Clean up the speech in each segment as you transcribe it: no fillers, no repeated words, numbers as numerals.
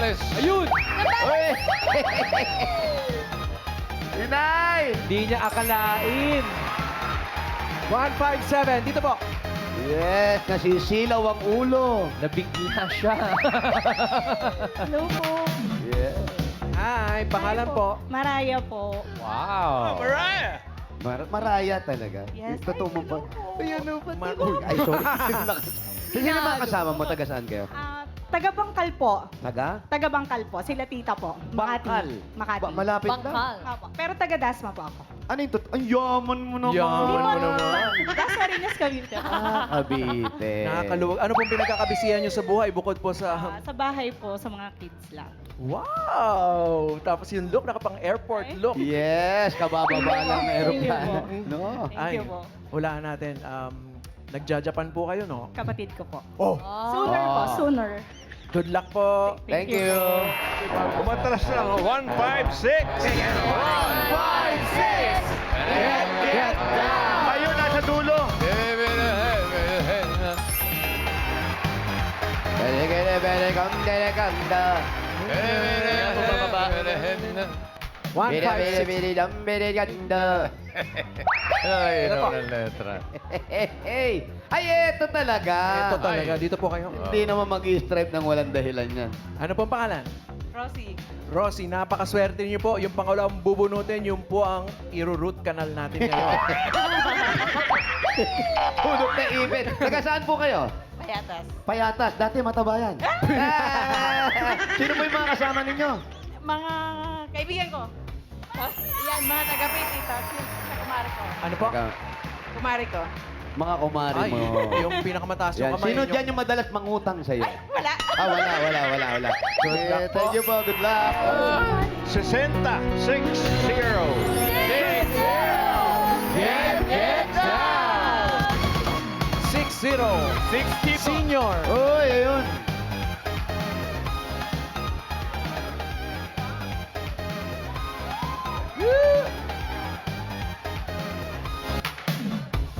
Gonzales. Ayun! Uy! Inay! Hindi niya akalain. 157. Dito po. Yes, nasisilaw ang ulo. Nabigla siya. Hello po. Yes. Hi, pangalan Hi po. Maraya po. Wow. Maraya talaga. Yes. Totoo mo ba? Ayan o, Ay, sorry. Sino naman kasama mo? Taga saan kayo? Taga-Bangkal po. Taga? Taga-Bangkal po. Sila tita po. Bangkal. Makati. Malapit lang. Bangkal. Opo. Pero taga-Dasma po ako. Ano yung Ang yaman mo naman. Yaman mo naman. Dasmariñas Cavite. Cavite. Nakakaluwag. Ano pong pinagkakabisihan niyo sa buhay bukod po sa... Sa bahay po, sa mga kids lang. Wow! Tapos yung look, nakapang airport Okay. look. Yes, kabababa lang ng Thank you aeroplano. po. No. Thank you po. Hulaan natin. Nagja-Japan po kayo, no? Kapatid ko po. Oh! Sooner po, sooner. Good luck po. Thank you. Umatras ng 156. 156! Get down! Kayo nasa dulo. Ganda. 156. Ganda. Ay, Ano po? ng letra. Hey! Ay, eto talaga. Ito talaga. Dito po kayo. Hindi naman mag-stripe ng walang dahilan yan. Ano pong pangalan? Rosie. Rosie, napakaswerte niyo po. Yung pangulang bubunutin, yung po ang iro-root canal natin ngayon. Punog na ipin. Taga saan po kayo? Payatas. Payatas. Dati mataba yan. Sino po yung mga kasama ninyo? Mga kaibigan ko. Yan, mga taga-Pitita. Sa kumari ko. Ano po? Kumari ko. Mga kumari Ay, mo. yung pinakamataas yung Yan. kamay. Sino yung- dyan yung madalas mangutang sa'yo? Wala. Wala. Good luck po. Thank you po. Good luck. 60. 60. Get down! 60. 60 po. Senior. Uy, ayun.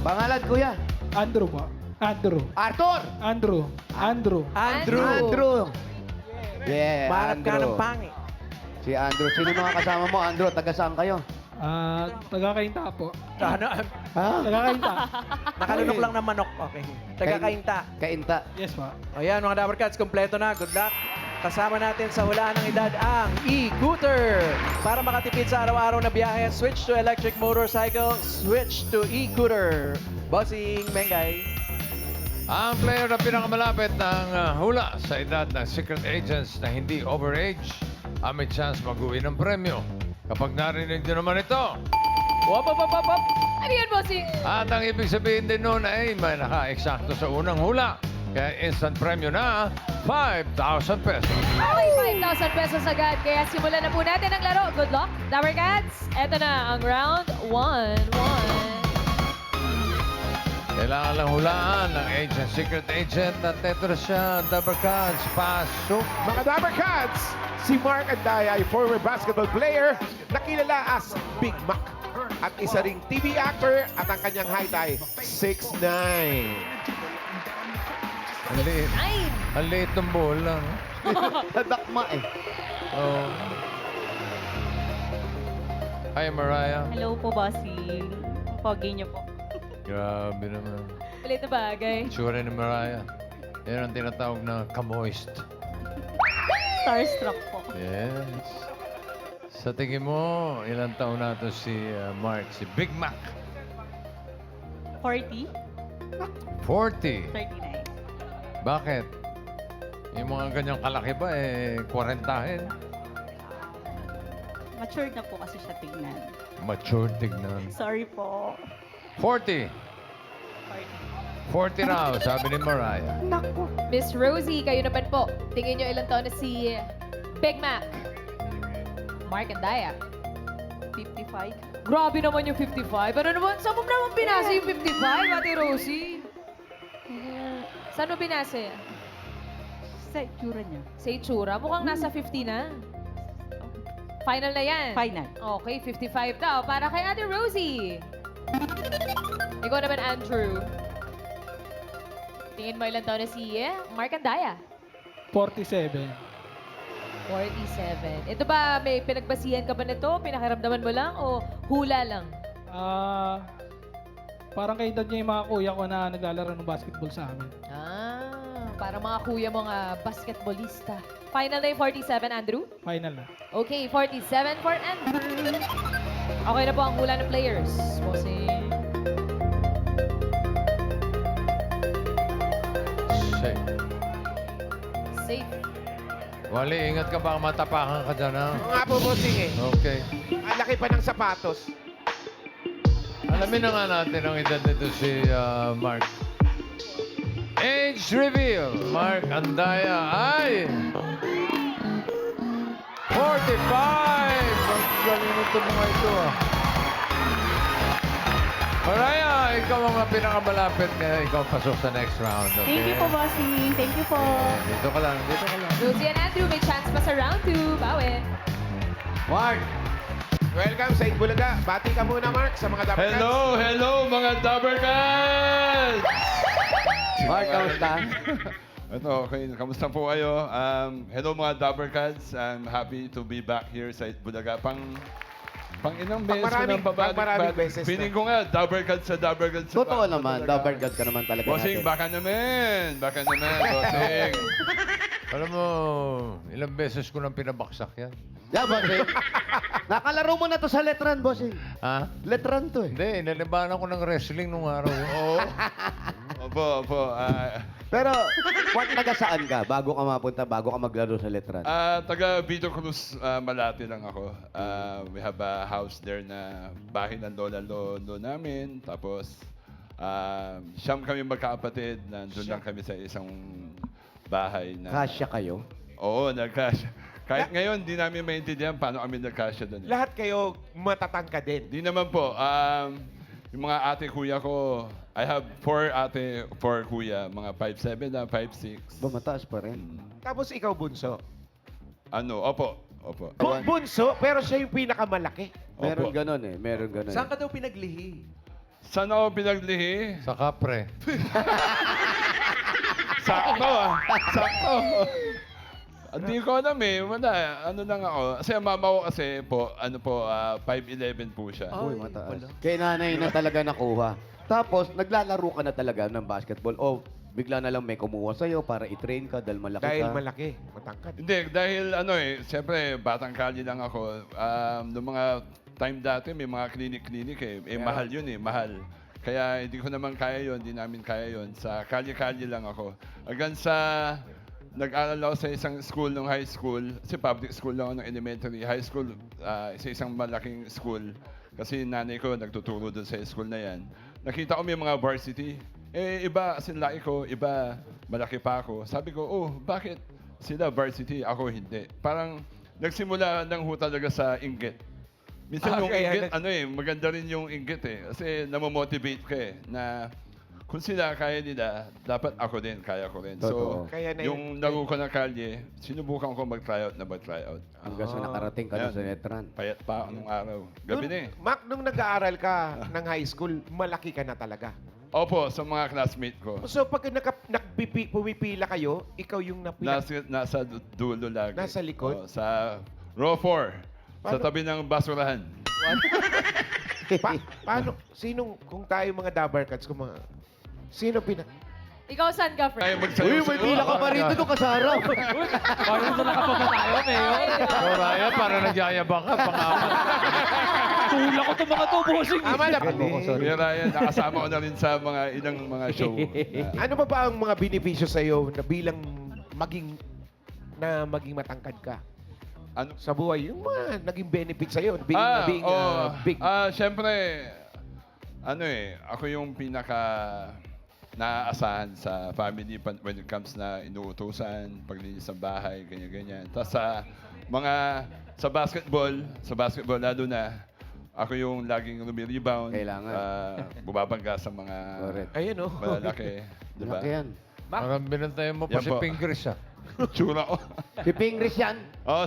Pangalan, kuya? Andrew po. Andrew. Arthur! Andrew. Andrew. Andrew. Andrew. Yeah, Maharap ka Andrew. ng pangi. Si Andrew. Sino mga kasama mo? Andrew, taga saan kayo? Taga-Kainta po. Ano? Ha? Taga-Kainta. Nakalunok lang ng manok. Okay. Taga-kainta. Kainta. Yes po. Ayan, mga Dabber Cats, kompleto na. Good luck. Kasama natin sa hulaan ng edad ang e-cooter. Para makatipid sa araw-araw na biyahe, switch to electric motorcycle, switch to e-cooter. Bossing, Mengay. Ang player na pinakamalapit ng hula sa edad ng secret agents na hindi overage ang may chance mag-uwi ng premyo. Kapag narinig nyo naman ito, Wop! Ano yan, bossing? at ang ibig sabihin din nun ay may naka-eksakto sa unang hula. Kaya instant premyo na 5,000 pesos. Ay, 5,000 pesos agad. Kaya simulan na po natin ang laro. Good luck, Dabber Cats. Eto na ang round 1. Kailangan lang hulaan ng agent, secret agent at Tetris siya, Dabber Cards, pasok. Mga Dabber Cats, si Mark Andaya ay former basketball player na kilala as Big Mac. At isa ring TV actor at ang kanyang height ay 6'9". Ang liit. 9. Ang liit ng bola. no? Nadakma eh. Oh. Hi, Mariah. Hello po, bossing. Ang pogi niyo po. Grabe naman. Ulit na bagay. Tsura ni Mariah. Yan ang tinatawag na kamoist. Starstruck po. Yes. Sa tingin mo, ilang taon na to si Mark, si Big Mac? 40? 40. 39. Bakit? Yung mga ganyang kalaki ba, 40-hin? Matured na po kasi siya tignan. Mature tignan. Sorry po. 40. 40 raw, sabi ni Mariah. Miss Rosie, kayo naman po. Tingin nyo ilang taon na si Big Mac. Mark Andaya. 55? Grabe naman yung 55. Ano naman? Saan mo naman binasa yung 55, Ate Rosie? Saan mo binasa? Sa itsura niya. Sa itsura? Mukhang nasa 50 na. Final na yan. Final. Okay, 55 daw. Para kay Ate Rosie. Ikaw naman, Andrew. Tingin mo ilang taon na si Mark Andaya. 47. 47. Ito ba, may pinagbasihan ka ba nito? Pinakiramdaman mo lang o hula lang? Parang kaedad niya yung mga kuya ko na naglalaro ng basketball sa amin. Para mga kuya mong basketballista. Final name 47, Andrew? Final na. Okay, 47 for Andrew. Okay na po ang hula ng players. Bossing. Safe. Safe. Wally, ingat ka baka matapakan ka dyan, ha? Nga po, bossing eh. Okay. Ang laki pa ng sapatos. Alamin na nga natin ang edad nito si Mark. Age reveal. Mark Andaya ay 45! Ang galing nito mga ito, ah. Mariah, ikaw ang pinakamalapit na ikaw pasok sa next round, okay? Thank you po, bossing. Thank you po. Dito ka lang, dito ka lang. Lucy and Andrew, may chance pa sa round 2. Bawi. Mark! Welcome sa Itbulaga. Bati ka muna, Mark, sa mga Dabber Cats. Hello mga Dabber Cats! Mark, kamusta? Ito, okay. Kamusta po kayo? Hello mga Dabber Cats. I'm happy to be back here sa Itbulaga. Pang ilang beses ko nang babalik. Pang-maraming beses na. Piling ko nga, Dabber Cats sa Dabber Cats. sa Totoo naman, Itbulaga. double god ka naman talaga Bossing, natin. baka naman, bossing. Alam mo, ilang beses ko nang pinabaksak yan. Yeah, bossing. Nakalaro mo na to sa Letran, bossing. Ha? Letran to eh. Hindi, inalibanan ko ng wrestling nung araw. Oo. Opo. Pero, taga saan ka? Bago ka mapunta, bago ka maglaro sa Letran. Taga Vito Cruz, Malate lang ako. We have a house there na bahay ng lolo namin. Tapos, siyam kami magkakapatid. Nandun lang kami sa isang bahay na... Kasya kayo? Oo, nagkasya. Kahit ngayon, di namin maintindihan paano kami nagkasya doon. Lahat kayo matatangka din. Di naman po. Yung mga ate kuya ko, I have 4 ate, 4 kuya. Mga 5'7 na, 5'6. Ba, mataas pa rin. Tapos ikaw, bunso. Opo. Bunso, pero siya yung pinakamalaki. Meron Opo. ganon eh. Meron ganon. Saan ka daw pinaglihi? Saan ako pinaglihi? Sa kapre. Sakto Sakto. Hindi ko alam eh. Wala. Ano lang ako. Kasi ang mama ko kasi po, 5'11 po siya. Uy, mataas. Kay nanay na talaga nakuha. Tapos, naglalaro ka na talaga ng basketball. O, bigla na lang may kumuha sa'yo para i-train ka dahil malaki Dahil ka. malaki, matangkad. Hindi, dahil siyempre, batang kali lang ako. Noong mga time dati, may mga clinic eh. Mahal yun eh, mahal. Kaya hindi ko naman kaya yun, hindi namin kaya yun. Sa kali-kali lang ako. Hanggang sa nag-aral ako sa isang school nung high school. Kasi public school lang ako ng elementary. High school, sa isang malaking school. Kasi nanay ko nagtuturo doon sa school na yan. Nakita ko may mga varsity. Iba, kasi laki ko, iba, malaki pa ako. Sabi ko, bakit sila varsity, ako hindi? Parang nagsimula lang ho talaga sa inggit. Minsan yung kaya inggit, maganda rin yung inggit eh. Kasi namomotivate ka eh, na kung sila kaya nila, dapat ako din, kaya ko rin. Totoo. So, Kaya na yung laro ko ng kalye, sinubukan ko mag-tryout. Hanggang sa nakarating ka na Ayan. sa Letran. Payat pa ako nung araw. Gabi na eh. Mac, nung nag-aaral ka ng high school, malaki ka na talaga. Opo, sa mga classmate ko. So pag pumipila kayo, ikaw yung napila. Nasa dulo lagi. Nasa likod? Sa row 4. Sa Paano? tabi ng basurahan. Paano? Kung tayo mga Dabber Cats, sino Ikaw saan ka, Tayo friend? magsayo. Uy, may pila ka pa rito doon kasarap. Parang ito nakapapa tayo, Mayor. Mariah, para nagyayabang ka. Pangapat. Tula ko itong mga to, bossing. Tama na. Kuya Ryan, nakasama ko na rin sa ilang mga show. Ano ba ang mga benepisyo sa iyo na bilang maging matangkad ka Ano? sa buhay? Yung mga naging benefit sa iyo being big. Siyempre, ako yung pinaka naaasahan sa family when it comes na inuutusan, paglinis ng bahay, ganyan-ganyan. Tapos sa basketball lalo na, ako yung laging rebound. Kailangan. Bumabangga sa mga Correct. Ayun, oh. malalaki. Diba? Laki yan. Parang binantayan mo pa Yan si po. Pink Chris, ah. Tsura ko. Si Pingris yan.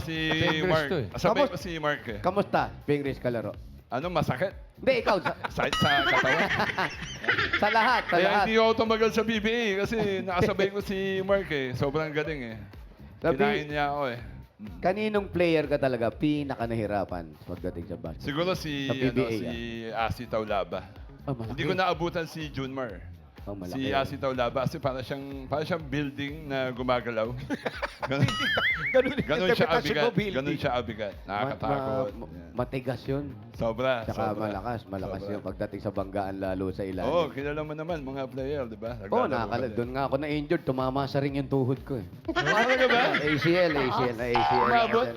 Si Pingris Mark. to eh. Sabay ko si Mark eh. Kamusta? Pingris kalaro. Ano, masakit? Hindi, ikaw. Sakit sa katawan. Sa lahat, sa Kaya lahat. hindi ako tumagal sa BBA kasi nakasabay ko si Mark eh. Sobrang galing eh. Sabi- Kinain niya ako eh. Kaninong player ka talaga pinaka-nahirapan pagdating sa basketball? Siguro si, Sa PBA, si Asi Taulaba. Malaki. Hindi ko naabutan si Junmar. Malaki. Si Asi Taulaba kasi para siyang building na gumagalaw. Ganun siya abigat. Ganun siya abigat. Nakakatakot. Yan. Matigas yun. Sobra. Tsaka sobra. malakas Sobra. yun pagdating sa banggaan lalo sa ilalim. Oo, kilala mo naman mga player, di ba? Oo, Naglalaro ka din. doon nga ako na-injured. Tumama sa ring yung tuhod ko eh. Talaga ba? ACL. Umabot?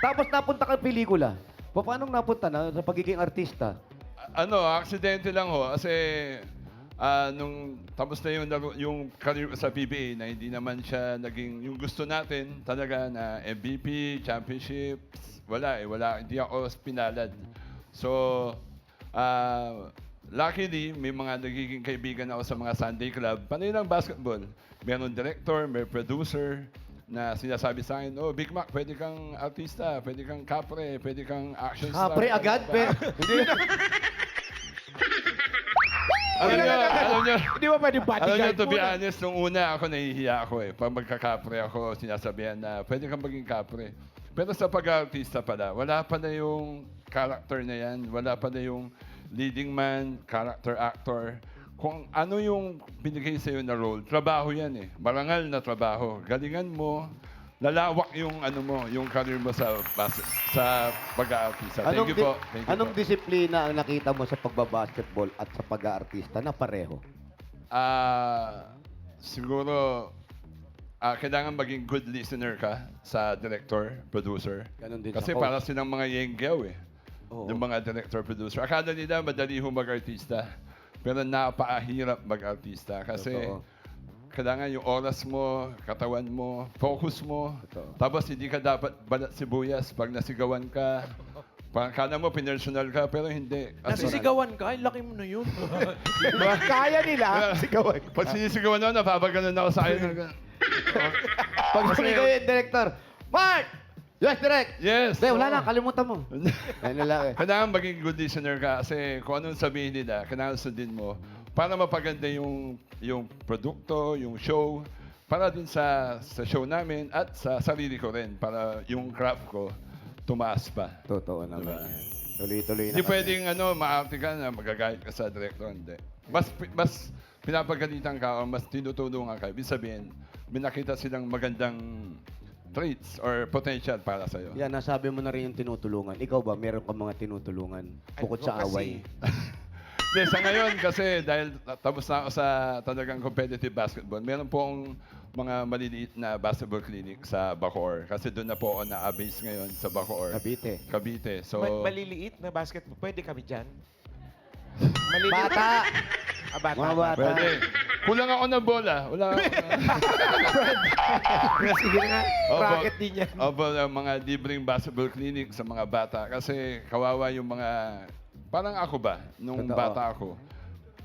Tapos napunta ka pelikula. Paano napunta na sa pagiging artista? Aksidente lang ho. Kasi nung tapos na yung career sa PBA na hindi naman siya naging yung gusto natin talaga na MVP, championships, wala. Hindi ako pinalad. So, luckily, may mga nagiging kaibigan ako sa mga Sunday Club. Panay lang basketball. Meron director, may producer na sinasabi sa akin, oh, Big Mac, pwede kang artista, pwede kang kapre, pwede kang action star. Kapre agad? Hindi. Alam niyo, Hindi mo pwede alam niyo, bodyguard to be muna. honest, nung una ako nahihiya ako eh. Pag magkakapre ako, sinasabihan na pwede kang maging kapre. Pero sa pag-artista pala, wala pa na yung character na yan, wala pa na yung leading man, character actor. Kung ano yung binigay sa'yo na role, trabaho yan eh. Marangal na trabaho. Galingan mo, lalawak yung yung career mo sa pag-aartista. Thank you po. Thank you Anong po. disiplina ang nakita mo sa pagbabasketball at sa pag-aartista na pareho? Siguro, kailangan maging good listener ka sa director, producer. Ganon din Kasi sa coach. para silang mga yengyaw eh. Oo. Yung mga director, producer. Akala nila madali ho mag-artista. Pero napakahirap mag-artista. Kasi Totoo. kailangan yung oras mo, katawan mo, focus mo. Totoo. Tapos hindi ka dapat balat sibuyas pag nasigawan ka. Parang kala mo pinersonal ka, pero hindi. Kasi- Nasisigawan ka, ay laki mo na yun. Kaya nila. Sigawan. Pag sinisigawan ako, napapaganon ako sa akin. Pag sumigaw yung director, Mark! Yes, direct! Yes! Hindi, wala na, kalimutan mo. Ano lang eh. Kailangan maging good listener ka kasi kung anong sabihin nila, kailangan sundin mo para mapaganda yung produkto, yung show, para din sa show namin at sa sarili ko rin, para yung craft ko tumaas pa. Totoo naman. yan. Tuloy-tuloy na. Hindi pwedeng maarte ka na magagayat ka sa director, hindi. Mas pinapagalitan ka o mas tinutulungan ka. Ibig sabihin, may nakita silang magandang traits or potential para sa'yo. Yan, nasabi mo na rin yung tinutulungan. Ikaw ba, meron ka mga tinutulungan bukod sa away? Hindi, sa ngayon kasi dahil tapos na ako sa talagang competitive basketball, meron pong mga maliliit na basketball clinic sa Bacoor. Kasi doon na po ako na-base ngayon sa Bacoor. Cavite. So, Maliliit na basketball. Pwede kami dyan. Bata! Bata. Mga bata. pwede. Kulang ako ng bola. Wala ako. Sige nga. Opo. Racket din yan. Opo, mga libreng basketball clinic sa mga bata. Kasi kawawa yung mga... Parang ako ba, nung Totoo. bata ako.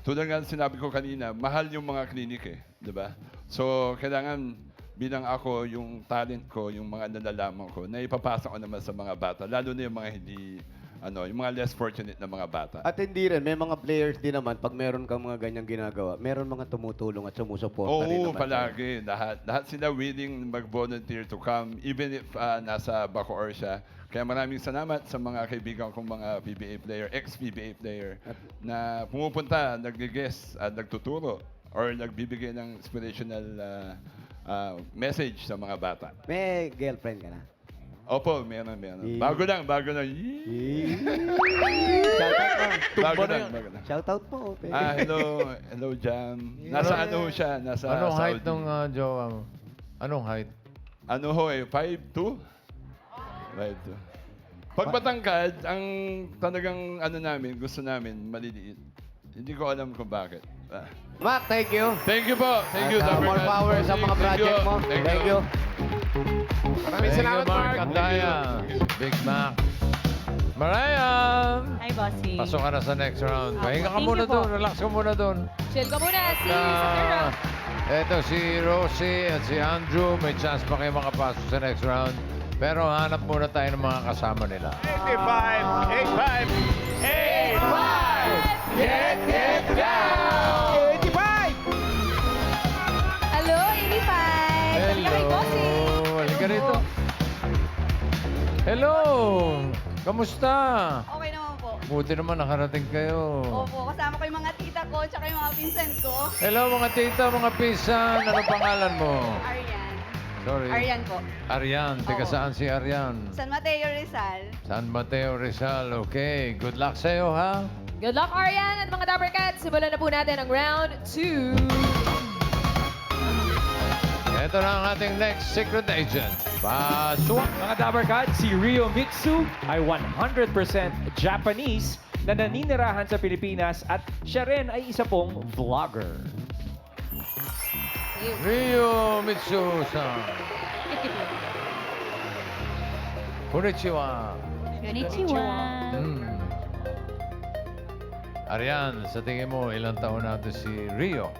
Tulad nga sinabi ko kanina, mahal yung mga clinic eh. Di ba? So, kailangan bilang ako, yung talent ko, yung mga nalalaman ko, na ipapasa ko naman sa mga bata. Lalo na yung mga hindi... yung mga less fortunate na mga bata. At hindi rin, may mga players din naman, pag meron kang mga ganyang ginagawa, meron mga tumutulong at sumusuporta rin Oo, naman. palagi. Lahat sila willing mag-volunteer to come, even if nasa Bacoor siya. Kaya maraming salamat sa mga kaibigan kong mga PBA player, ex-PBA player, na pumupunta, nag-guest at nagtuturo or nagbibigay ng inspirational message sa mga bata. May girlfriend ka na? Opo, meron. Bago lang. Bago lang. Shoutout po. Hello, Jam. Nasa ano siya? Nasa Anong height Saudi. ng jowa mo? Anong height? 5'2"? 5'2". Pag matangkad, ang talagang gusto namin, maliliit. Hindi ko alam kung bakit. Mac, thank you. Thank you po. Thank you, At, Dapper more Man. power sa mga project mo. Thank you. Maraming Thank salamat, you, Mark Mark. Andaya. Big Mac. Mariah! Hi, bossy. Pasok ka na sa next round. Pahinga ka Thank muna you po. doon. Relax ka muna doon. Chill ka muna, si sa third round. Eto si Rosie at si Andrew. May chance pa kayo makapasok sa next round. Pero hanap muna tayo ng mga kasama nila. 85! Get down! 85! Hello, 85! Halika kay Bossy. Halika Kamusta? Okay naman po. Buti naman nakarating kayo. Opo, kasama ko yung mga tita ko tsaka yung mga pinsan ko. Hello mga tita, mga pisan. Ano pangalan mo? Arian. Sorry. Arian po. Arian. Teka Oo. saan si Arian? San Mateo Rizal. San Mateo Rizal. Okay. Good luck sa'yo, ha? Good luck, Arian at mga Dapper Cats. Simulan na po natin ang round 2. Ito na ang ating next secret agent. Paswak. Mga Dabber Cats, si Ryo Mitsu ay 100% Japanese na naninirahan sa Pilipinas at siya rin ay isa pong vlogger. Ryo Mitsu-san. Konnichiwa. Konnichiwa. Arian, sa tingin mo, ilang taon na ito si Rio?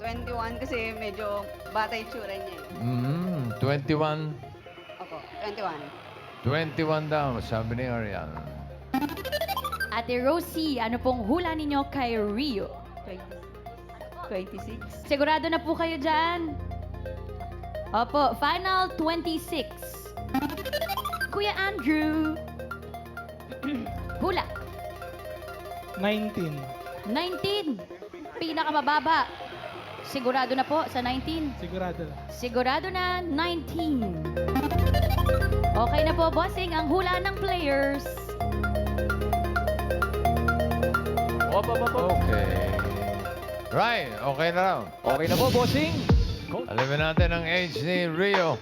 21 kasi medyo bata yung tsura niya. 21. Opo, 21. 21 daw, sabi ni Arian. Ate Rosie, ano pong hula ninyo kay Rio? 26. Sigurado na po kayo dyan? Opo, final 26. Kuya Andrew. Hula. 19. 19. Pinakamababa. Sigurado na po sa 19. Sigurado na. Sigurado na 19. Okay na po, bossing, ang hula ng players. Okay. Right, okay na raw. Okay na po, bossing. Alamin natin ang age ni Rio.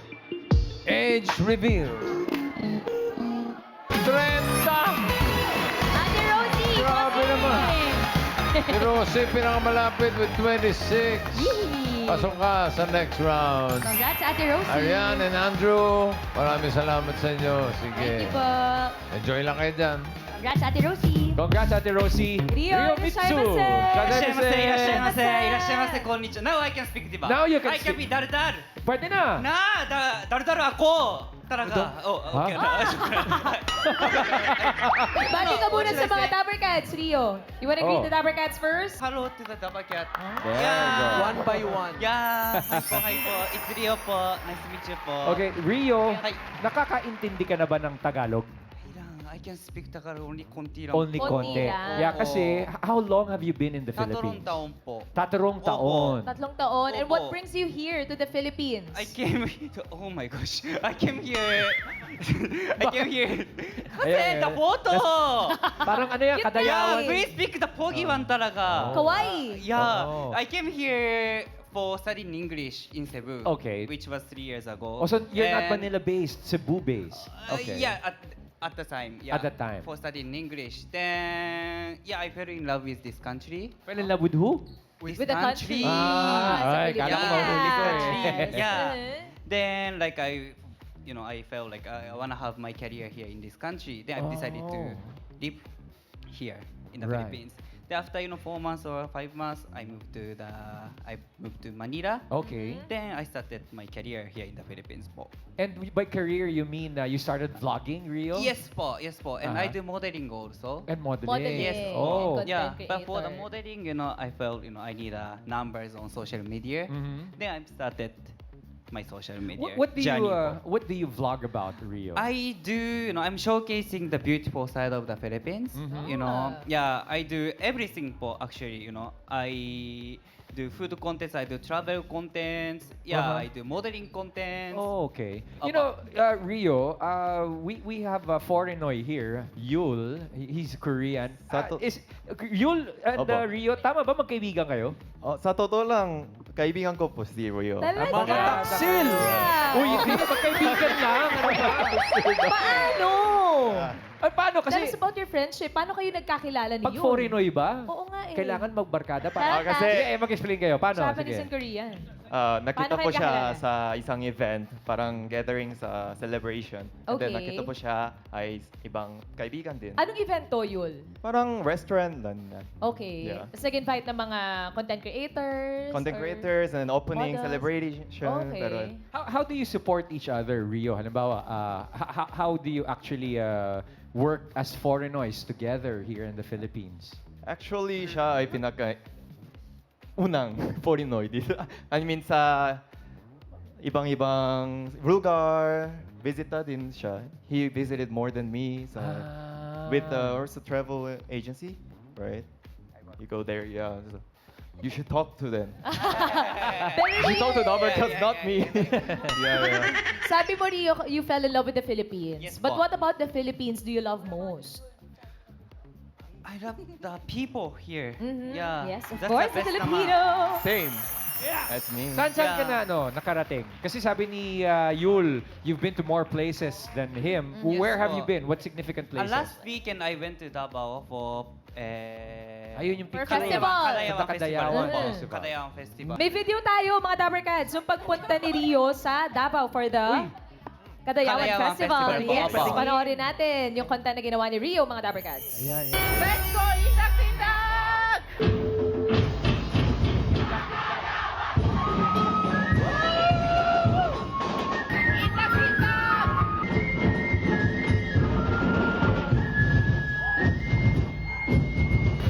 Age reveal. 30! Ate Rosie, Grabe bossing! naman. Si Rosie pinakamalapit with 26. Yee! Pasok ka sa next round. Congrats, Ate Rosie. Arian and Andrew, maraming salamat sa inyo. Thank Sige. you po. Enjoy lang kayo dyan. Congrats, Ate Rosie. Congrats, Ate Rosie. Rio, Mitsu. irashaimase. Irashaimase. Konnichiwa. Now I can speak, diba? Now you can I can speak. be dar-dar. Pwede na. Dar-dar ako. Talaga. Oh, okay na. Bati ka muna sa mga Dapper Cats, Rio. You wanna greet Oh. the Dapper Cats first? Hello to the Dapper Cat. There you go. One by one. Yeah. Hi po. It's Rio po. Nice to meet you po. Okay, Rio, Hi. nakakaintindi ka na ba ng Tagalog? I can speak Tagalog only konti lang. Only Konti konti. lang. Yeah, kasi how long have you been in the Tatlong Philippines? taon po. Tatlong Opo. taon. Tatlong taon. And what Opo. brings you here to the Philippines? I came oh my gosh. I came here. I came here. Kasi Ayan, the photo. Parang ano yan, Cute Yeah, kadayawan. Hey. we speak the pogi one talaga. Kawaii. Yeah, Oh. I came here for studying English in Cebu. Okay. Which was 3 years ago. Oh, so you're not And, Manila-based, Cebu-based. Okay. Yeah, at the time. Yeah, At that time. For studying English. Then, yeah, I fell in love with this country. Fell in love with who? With the country. Ah, Sa ay, kala ko Pilipinas. mahuli ko eh. Yeah. Uh-huh. Then, like, I felt like I want to have my career here in this country. Then I decided to Oh. live here in the Right. Philippines. Then after 4 months or 5 months, I moved to Manila. Okay. Then I started my career here in the Philippines po. And by career, you mean you started vlogging, Rio? Yes po. And I Uh-huh. do modeling also. And modeling. Modeling. Yes. Oh. Content Yeah, but for the creator. modeling, I felt, I need numbers on social media. Mhm. Then I started my social media What journey po. what do you vlog about, Rio? I do, I'm showcasing the beautiful side of the Philippines. Mhm. Yeah, I do everything po actually, I do food contents, I do travel contents, yeah, Uh-huh. I do modeling contents. Oh, okay. You Opo. know, Rio, we have a foreigner here, Yul. He's Korean. Is Yul and Opo. Rio, tama ba magkaibigan kayo? Oh, sa totoo lang, kaibigan ko po si Rio. Talaga? Mga taksil! Uy, hindi na magkaibigan lang. Ano ba? Paano? Ay, paano? Tell us Kasi about your friendship. Paano kayo nagkakilala ni pag Yun? foreigner ba? Oo nga eh. Kailangan magbarkada pa. Tama. kasi Mag-explain kayo. Paano? Japanese Sige. and Korean. Nakita Paano ko kayo siya kakilala? sa isang event, parang gathering sa celebration. And then Okay. nakita ko siya ay ibang kaibigan din. Anong event to, Yul? Parang restaurant lang. Okay. Yeah. Tapos nag-invite ng mga content creators? Content or- creators and opening models? celebration. Okay. Pero, How do you support each other, Rio? Halimbawa, how do you actually work as foreigners together here in the Philippines? actually, siya ay unang foreigner dito. I mean, sa ibang-ibang lugar, visited din siya. He visited more than me. So, with the Orsa Travel Agency, right? You go there, yeah. So you should talk to them. You should talk to them because not me. yeah. Sabi mo, Rio, you fell in love with the Philippines. Yes, But po. what about the Philippines do you love most? I love the people here. Mhm. Yeah. Yes, of that's course, the the best Filipino. Same. That's me. Saan ka Yeah. na nakarating? Kasi sabi ni Yul, you've been to more places than him. Yes, Where have po. you been? What significant places? Last weekend, I went to Davao for Ayun yung For picture. festival. Kalayawan Kadayawan Festival. Festival. Kadayawan Festival. May video tayo, mga Dabarkads, yung pagpunta ni Rio sa Davao for the Kadayawan Kadayawan Festival. Festival. Yes, Opo. panoorin natin yung kanta na ginawa ni Rio, mga Dabarkads. Ayan, Let's go, Itak-Itak! Itak-Itak!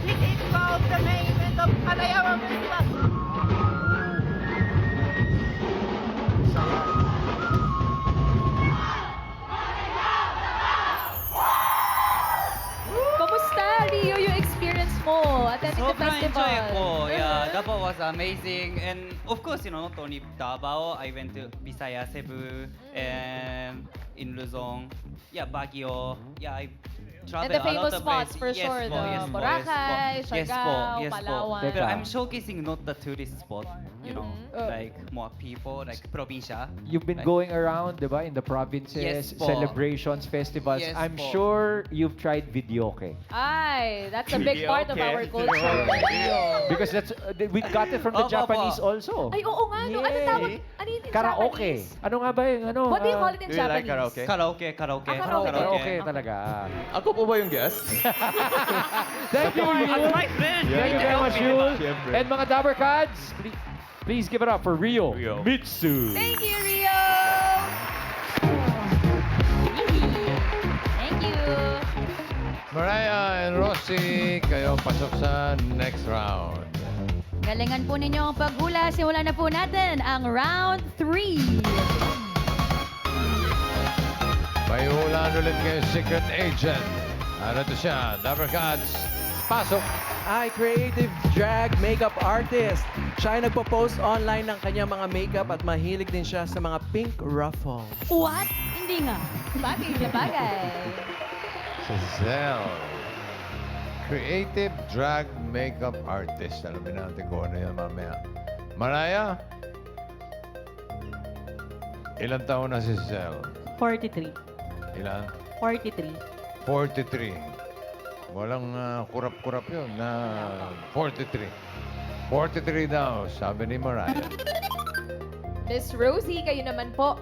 This is called the main event of Kalayawan Festival. Kamusta, Rio, yung experience mo attending the Sobrang festival? enjoy ko. Yeah, Davao was amazing. And of course, not only Davao, I went to Visayas, Cebu, and in Luzon. Yeah, Baguio. Yeah, I And traveled the a lot famous of spots places. for Yes sure, po, the yes po, Boracay, yes po. Siargao, Yes po, Palawan. Pero Teka. I'm showcasing not the tourist spot, you know, like more people, like probinsya. You've been Like- going around, di ba, in the provinces, Yes po. celebrations, festivals. Yes I'm po. sure you've tried videoke. Ay, that's a big part of our culture. Because that's we got it from the Opo, Japanese opo. also. Ay, oo nga, no? Ano Yay. tawag? Ano yun in Karaoke. Japanese? Ano nga ba yung ano? What do you call it in Do you like Japanese? karaoke? Karaoke. Karaoke. Karaoke talaga. Ako po ba yung guest? Thank you, Yul. My friend! Thank you very much, Yul. Siyempre. And mga Dabarkads, please give it up for Rio Mitsu. Thank you, Rio! Thank you! Mariah and Rosie, kayo pasok sa next round. Galingan po ninyo ang paghula. Simulan na po natin ang round 3. May hulaan ulit kayo, Secret Agent. Ano to siya? Dabarkads, pasok! Ay, creative drag makeup artist. Siya ay nagpo-post online ng kanyang mga makeup at mahilig din siya sa mga pink ruffles. What? Hindi nga. Bagay na bagay. Giselle. Creative drag makeup artist. Alamin natin kung ano yan mamaya. Mariah? Ilang taon na si Giselle? 43. Ilan? 43. 43. Walang kurap-kurap yun na 43. 43 daw, sabi ni Mariah. Miss Rosie, kayo naman po.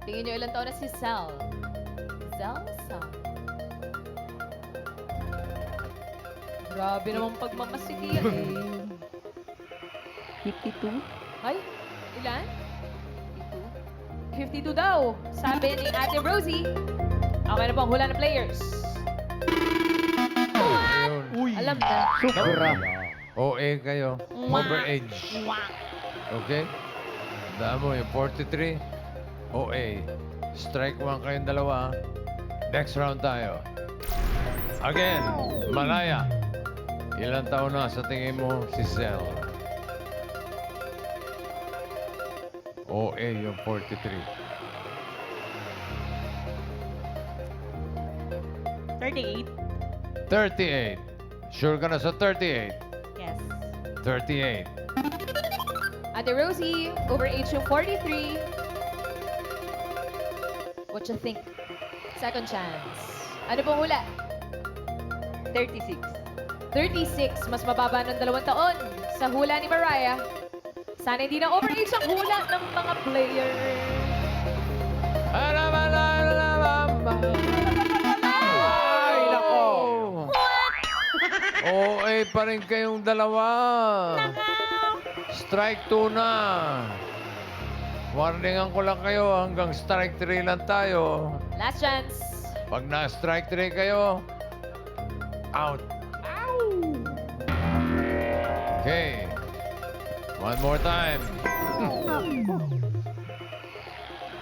Tingin nyo ilang taon na si Sal. Sal? Grabe namang pagmamasiki yan eh. 52. Ay, ilan? 52 daw, sabi ni Ate Rosie. Okay na po ang hula ng players. Ayun. Alam na. Sobra. OA kayo. Overage. Okay? Tandaan mo yung 43. OA. Strike 1 kayong dalawa. Next round tayo. Again, Malaya. Ilang taon na sa tingin mo si Cel? OA yung 43. 38. 38. Sure ka na sa 38? Yes. 38. Ate Rosie, overage yung 43. What you think? Second chance. Ano pong hula? 36. 36. Mas mababa ng 2 taon sa hula ni Mariah. Sana hindi na overage ang hula ng mga player. Ay, nako! OA pa rin kayong dalawa. Strike 2 na. Warningan ko lang kayo, hanggang strike 3 lang tayo. Last chance. Pag na-strike 3 kayo, out. Okay. One more time.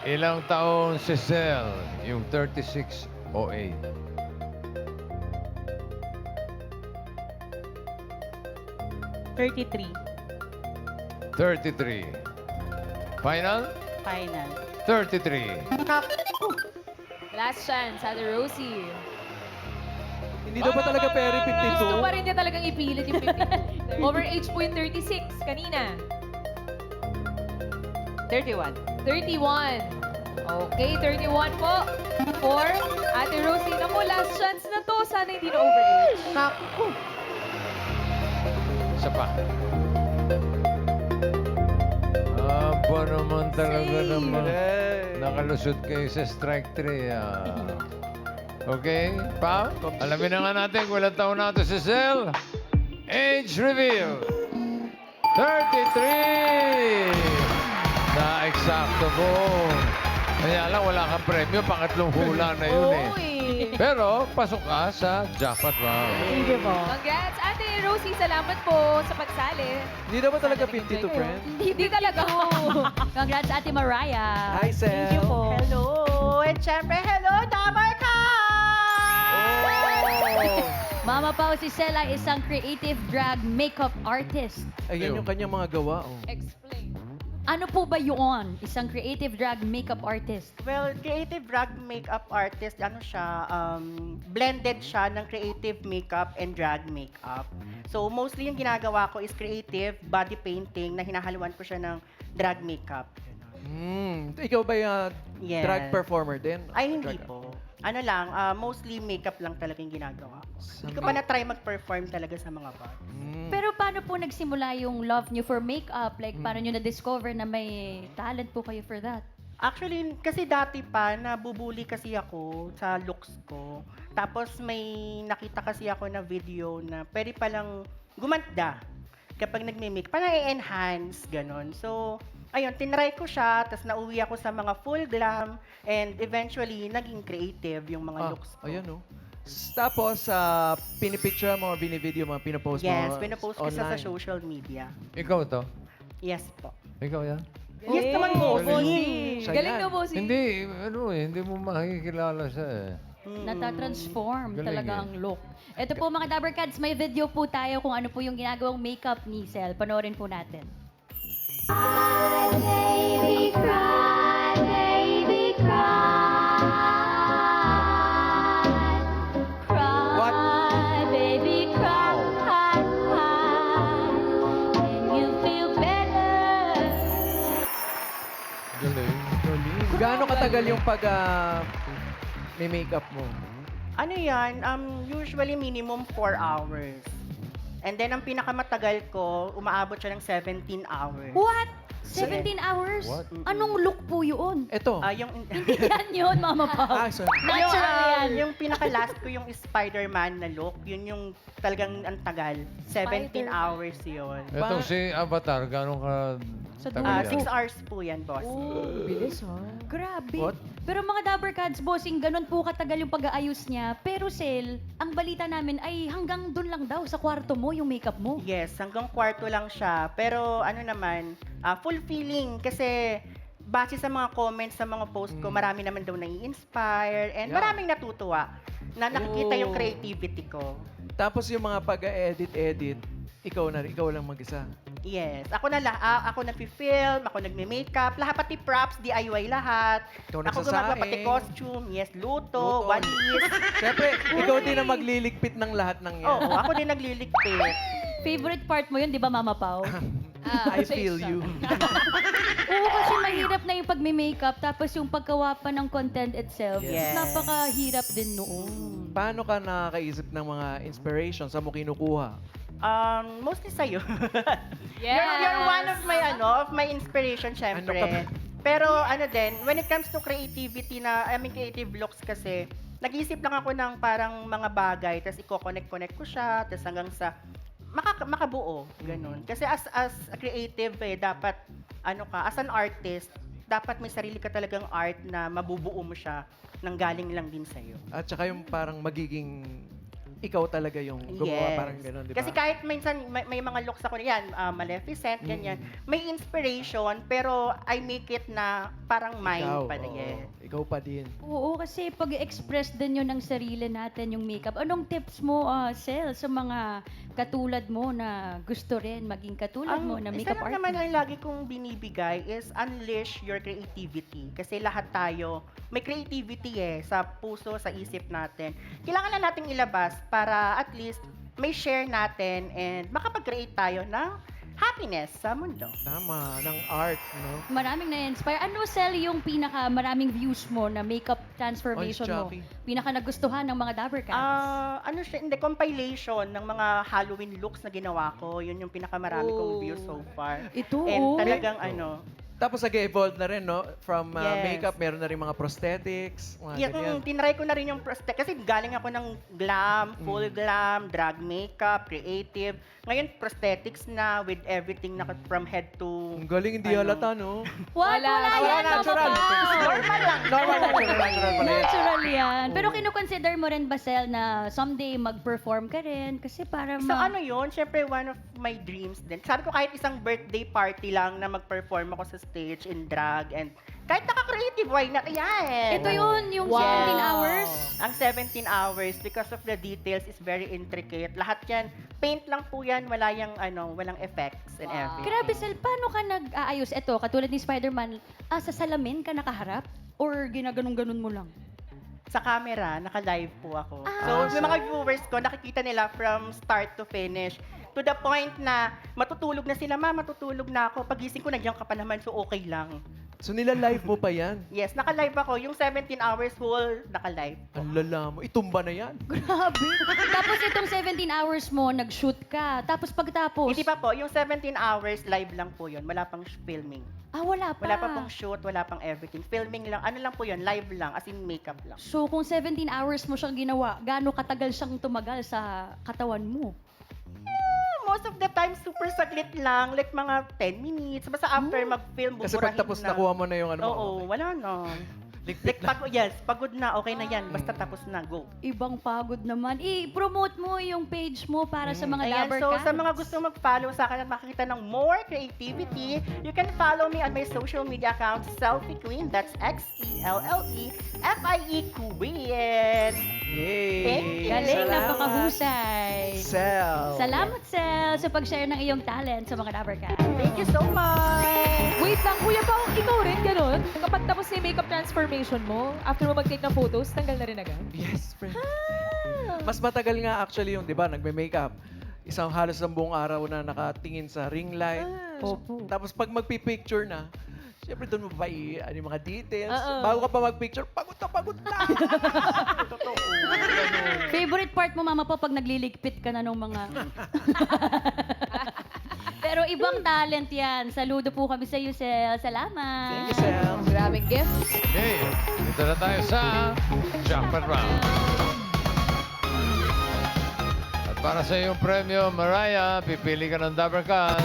Ilang taon si Sel, yung 36 OA? 33. 33. Final? Final. 33. Last chance, Ate Rosie. Hindi daw ba talaga Perry Gusto 52? pa rin niya talagang ipilit yung 52. Overage po yung 36 kanina. 31. 31. Okay, 31 po. For Ate Rosie. Naku, last chance na to. Sana hindi na overage. Isa pa. Aba naman talaga naman. Nakalusot kayo sa strike 3. Okay, pa? Alamin na nga natin kung ilang taon natin si Sel. Age reveal. 33! Na-eksakto po. Kaya lang, wala kang premyo. Pangatlong hula na yun eh. Pero, pasok ka sa jackpot round. Thank you po. Congrats, Ate Rosie. Salamat po sa pagsali. Hindi daw ba talaga 52, friend? Hindi talaga. Congrats, Ate Mariah. Hi, Sel. Thank you po. Hello. And syempre, hello, Damar ka! Mama Pao, si Sel ay isang creative drag makeup artist. Ayan yung kanyang mga gawa. Oh. Explain. Ano po ba yun? Isang creative drag makeup artist. Well, creative drag makeup artist, ano siya, blended siya ng creative makeup and drag makeup. So, mostly yung ginagawa ko is creative body painting na hinahaluan ko siya ng drag makeup. Ikaw ba yung Yes. drag performer din? Ay, hindi Drag- po. Ano lang, mostly makeup lang talaga yung ginagawa ko. Hindi ko pa na-try mag-perform talaga sa mga bar. Pero paano po nagsimula yung love nyo for makeup? Like, paano nyo na-discover na may talent po kayo for that? Actually, kasi dati pa, nabubuli kasi ako sa looks ko. Tapos may nakita kasi ako na video na pwede palang gumanda kapag nagme-make. Parang i-enhance, ganon. So, ayun, tinry ko siya, tapos nauwi ako sa mga full glam, and eventually, naging creative yung mga looks ko. Ayan, no? Tapos, pinipicture mo or binivideo mo, pinopost mo Yes, pinopost ko siya sa online. social media. Ikaw to? Yes po. Ikaw yan? Yes naman po. Siya Galing yan. na, Bossy. Hindi, hindi mo makikilala siya eh. Natatransform Galing talaga eh. ang look. Ito po mga Dabber Cats, may video po tayo kung ano po yung ginagawang makeup ni Sel. Panoorin po natin. Baby cry, baby cry. What? Baby, cry. Can you feel better? Galing. Gaano katagal yung pag may makeup mo? Ano yan? Usually minimum 4 hours. And then, ang pinakamatagal ko, umaabot siya ng 17 hours. What? 17 hours? What? Anong look po yun? Ito. Yung, Hindi yan yun, Mama Pao. Sorry. Natural yan. yung pinaka-last ko, yung Spider-Man na look, yun yung talagang ang tagal. 17 Spider-Man. hours yun. Ito si Avatar, gano'n ka Sa tagal yan? 6 hours po yan, boss. Bilis, ha? Grabe. What? Pero mga Dabber Cats, bossing, ganun po katagal yung pag-aayos niya. Pero Sel, ang balita namin ay hanggang dun lang daw sa kwarto mo yung makeup mo. Yes, hanggang kwarto lang siya. Pero ano naman, fulfilling kasi base sa mga comments sa mga post ko, marami naman daw nai-inspire and Yeah. maraming natutuwa na nakikita yung Oh. creativity ko. Tapos yung mga pag-edit, ikaw lang mag-isa. Yes, ako nagfi-film, ako nagme-makeup, lahat pati props, DIY lahat. Ikaw Ako gumagawa pati nagsasaing. costume, yes, luto, Luto. walis. Siyempre, ikaw din ang magliligpit ng lahat ng yan. Oo, ako din nagliligpit. Favorite part mo yun, di ba Mama Pao? I feel you. Oo, kasi mahirap na yung pagme-makeup tapos yung paggawa pa ng content itself. Yes. Napakahirap din noon. Paano ka nakakaisip ng mga inspiration? Saan mo kinukuha? Mostly sa'yo. Yes. You're one of my inspiration, syempre. Ano ka ba? Pero ano din, when it comes to creativity creative looks kasi, nag-iisip lang ako ng parang mga bagay, tapos i-connect ko siya, tapos hanggang sa makabuo, ganun. Kasi as a creative dapat as an artist, dapat may sarili ka talagang art na mabubuo mo siya nang galing lang din sa'yo. At saka yung parang magiging ikaw talaga yung gumawa, parang gano'n, di ba? Kasi kahit minsan may mga looks ako yan, Maleficent, ganyan. May inspiration, pero I make it na parang mine Ikaw, pa oo. yes. Ikaw pa din. Oo, kasi pag-express din yun ng sarili natin yung makeup. Anong tips mo, Sel, sa mga katulad mo na gusto rin maging katulad mo na isa makeup lang naman artist? ang lagi kong binibigay is unleash your creativity. Kasi lahat tayo, may creativity sa puso, sa isip natin. Kailangan na nating ilabas para at least may share natin and makapag-create tayo ng happiness sa mundo. Tama, ng art, no? Maraming na-inspire. Ano, Sel, yung pinaka maraming views mo na makeup transformation mo? Chucky. Pinaka nagustuhan ng mga Dabber Cats? Ano siya, hindi, compilation ng mga Halloween looks na ginawa ko. Yun yung pinakamarami kong views so far. Ito, And talagang Tapos nag-evolve na rin, no? From Yes. makeup, meron na rin mga prosthetics, mga Yeah, ganyan. tinry ko na rin yung prosthetic. Kasi galing ako ng glam, full glam, drag makeup, creative. Ngayon, prosthetics na with everything na from head to... Ang galing, hindi Ano? halata, no? Wala yan, natural. Normal lang. Normal, natural pala yan. Natural yan. Pero kinukonsider mo rin ba, Sel, na someday mag-perform ka rin? Kasi para So ano yun, syempre one of my dreams din. Sabi ko kahit isang birthday party lang na mag-perform ako sa stage in drag and kahit naka-creative, why not? Ayan! Ito yun, yung 17 hours. Ang 17 hours because of the details is very intricate. Lahat yan, paint lang po yan, walang effects and everything. Grabe, Sel, paano ka nag-aayos? Ito, katulad ni Spider-Man, sa salamin ka nakaharap? Or ginaganon-ganon mo lang? Sa camera, naka-live po ako. So, yung mga viewers ko, nakikita nila from start to finish. To the point na matutulog na sila, Ma, matutulog na ako. Pagising ko, nandiyan ka pa naman, so okay lang. So nila-live mo pa yan? Yes, naka-live ako. Yung 17 hours whole, naka-live. Ang lala mo. Itumba na yan. Grabe. Tapos itong 17 hours mo, nag-shoot ka. Tapos pagtapos... Hindi pa po, yung 17 hours, live lang po yun. Wala pang filming. Wala pa. Wala pa pong shoot, wala pang everything. Filming lang, ano lang po yun, live lang, as in makeup lang. So kung 17 hours mo siyang ginawa, gaano katagal siyang tumagal sa katawan mo? Most of the time, super saglit lang, like mga 10 minutes. Basta after mag-film, Kasi buburahin pag tapos na. nakuha mo na yung ano mo. Oo, wala na. Like, pagod na, okay na yan. Basta tapos na, go. Ibang pagod naman. I-promote mo yung page mo para sa mga Ayan, Dabber so Cats. sa mga gusto mag-follow sa akin at makakita ng more creativity, you can follow me on my social media account, Selfie Queen. That's XELLEFIE Queen. Yay! Thank you. Galing, Salamat. napakahusay. Sel. Salamat, Sel, sa pag-share ng iyong talent sa mga Dabber Cats. Thank you so much. Wait lang, Kuya Pao, ikaw rin, ganun? Kapag tapos na yung makeup transformation mo, after mo mag-take ng photos, tanggal na rin agad? Yes, friend. Mas matagal nga actually yung, di ba, nagme-makeup. Halos ng buong araw na nakatingin sa ring light. Opo. Tapos pag magpipicture na, syempre doon mo pa yung mga details. Oo. Bago ka pa magpicture, pagod na. Totoo. Ganun. Favorite part mo, Mama, po, pag nagliligpit ka na ng mga... Pero ibang talent yan. Saludo po kami sa iyo, Sel. Salamat. Thank you, Sel. Maraming gift. Okay, dito na tayo sa Jackpot Round. At para sa iyong premyo, Mariah, pipili ka ng Dabber Cats.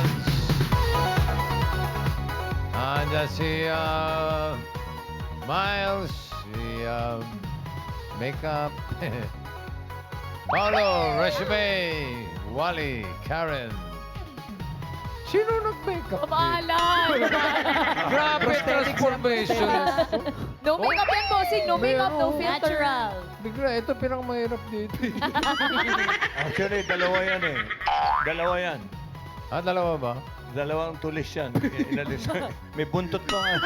Andiyan si Miles, si Makeup, Paolo, Resume, Wally, Karen. Sino nag-makeup? Pamahalan! Grabe transformation. No makeup yan, bossing. No makeup, no filter. Natural. Bigla, ito pinakamahirap dito. Actually, dalawa yan eh. Dalawa yan. Dalawa ba? Dalawang tulis yan. Inalis. May buntot pa nga.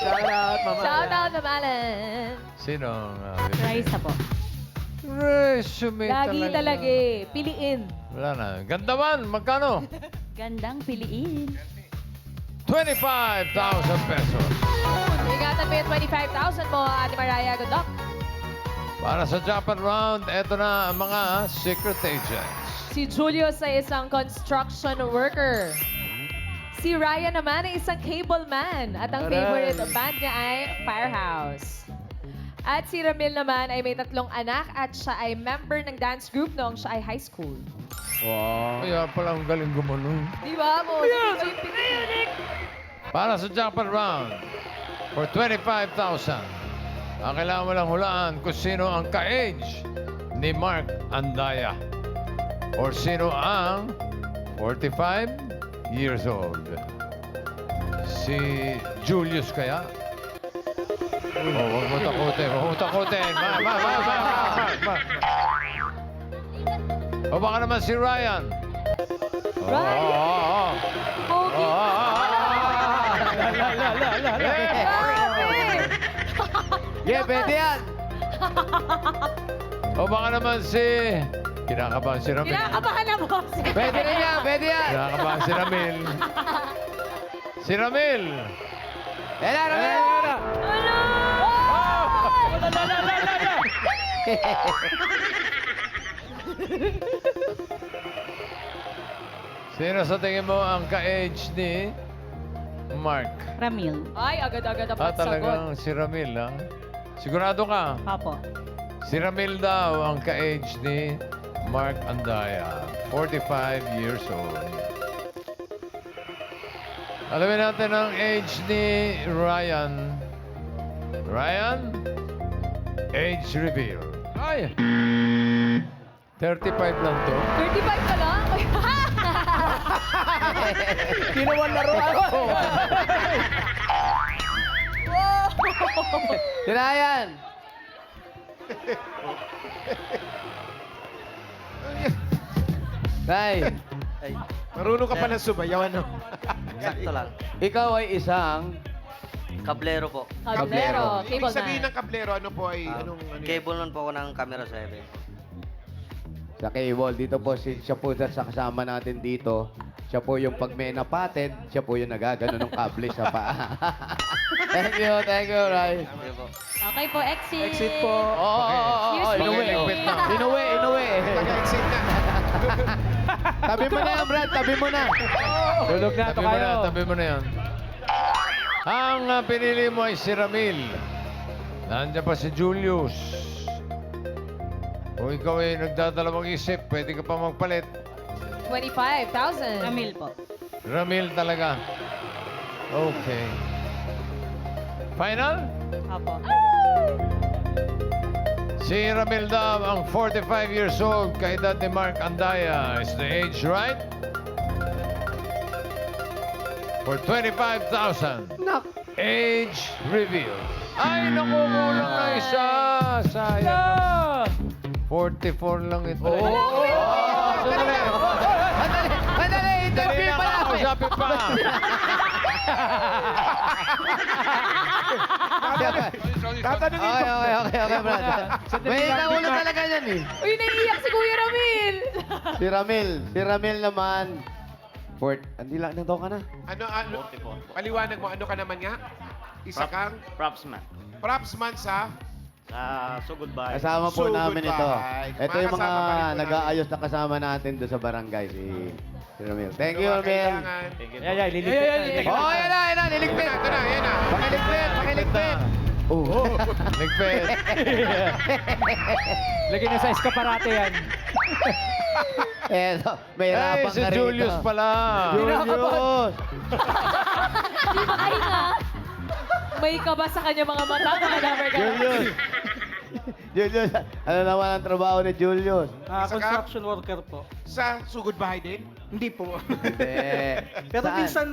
Shout out, Mama. Shout out, Mamalan. Sino? Raisa po. Resume Lagi talaga eh. Piliin. Wala na. Ganda man. Magkano? Gandang piliin. 25,000 pesos. Ingatan mo yung 25,000 mo, Ate Mariah. Good luck. Para sa Japan Round, eto na ang mga secret agents. Si Julius ay isang construction worker. Si Ryan naman ay isang cable man. At ang favorite band niya ay Firehouse. At si Ramil naman ay may 3 anak at siya ay member ng dance group noong siya ay high school. Wow. Kaya pala ang galing gumanon. Di ba mo? Para sa Japan Round, for 25,000, ang kailangan mo lang hulaan kung sino ang ka-age ni Mark Andaya? Or sino ang 45 years old? Si Julius kaya? Oh, huwag mo takutin. Huwag mo takutin. O baka naman si Ryan. Ryan. Pogi. Yeah, pwede yan. O baka naman si... Kinakabahan si Ramil. Kinakabahan na po. Pwede rin yan, pwede yan. Kinakabahan si Ramil. Si Ramil. Yan na, Ramil. Sino sa tingin mo ang ka-age ni Mark? Ramil. Ay, agad-agad na Ah, sagot. talagang si Ramil, ha? Sigurado ka? Apo. Si Ramil daw ang ka-age ni Mark Andaya. 45 years old. Alamin natin ang age ni Ryan. Ryan? Age reveal. Ay! 35 lang to. 35 ka lang? Ginawan laruan ko. Si Ryan. Ray, Marunong ka pala sumayaw, ano? Sakto lang. ikaw ay isang Kablero po. Kablero. Ibig Cable sabihin man. ng kablero, ano po ay, anong, ano yun? Cable nun po ako ng camera 7. sa cable. Dito po, siya po sa kasama natin dito. Siya po yung pag may napatid, siya po yung nagagano ng kable sa paa. Thank you, Ray. Okay po, exit. Exit po. Excuse me. Inuwi na. Inuwi. Taga-exit na. Tabi mo na yan, Brad. Tabi mo na. Tulog na to Tabi mo kayo. na, tabi mo na yan. Ang pinili mo ay si Ramil. Nandiyan pa si Julius. Kung ikaw ay nagdadalawang isip, pwede ka pa magpalit. 25,000. Ramil po. Ramil talaga. Okay. Final? Apo. Si Ramil daw, ang 45 years old, kaedad ni Mark Andaya. Is the age right? For 25,000. Age reveal. Ay, nakukulang na isa. Sayang. 44 lang ito. Sandali. Madali, interview pa lang. Kausapin pa. Tatanungin ko. Okay, Brad. May naulo talaga yan eh. Uy, naiiyak si Kuya Ramil. Si Ramil naman. Hindi lang, nandaw ka na. Ano, paliwanag mo, ano ka naman nga? Isa kang Propsman. propsman sa Sa So Goodbye. Kasama po So namin goodbye. ito. Ito yung Makakasama pa rin mga po nag-aayos na kasama natin doon sa barangay, si Ramil. Thank you, Ramil. kailangan. Yan, liligpit. Oh, yan na, niligpit. Ito na, yan na. Pakiligpit. Oh. Ligpit. Lagyan na sa eskaparate yan. Eto, may Ay, rapang si ka rito. Julius pala. Julius. Ay nga. May kaba sa kanya mga mata. Mga number ka. Julius, ano naman ang trabaho ni Julius? Isa ka? Construction worker po. Sa sugod bahay din? Hindi po. Hindi. Pero Saan? minsan,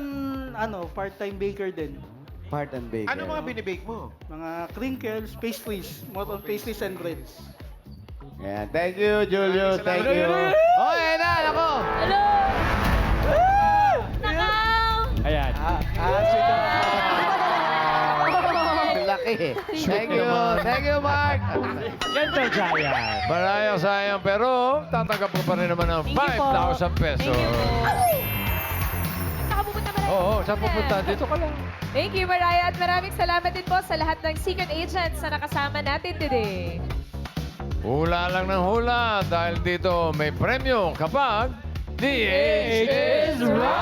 part-time baker din. Part and baker. Ano mga binibake mo? Mga crinkles, pastries, more on pastries and breads. Ayan, thank you, Julius. Thank you. Oh, ayan na, ako. Hello! Nakaw! Ayan. Laki. Thank you, Mark. Gentle Giant. Marayang sayang, pero tatanggap ko pa rin naman ng 5,000 pesos. Saan ka pupunta, Mariah? Oo, saan pupunta? Dito ka lang. Thank you, Mariah. At maraming salamat din po sa lahat ng secret agents na nakasama natin today. Hula lang ng hula dahil dito may premyo kapag the age is right.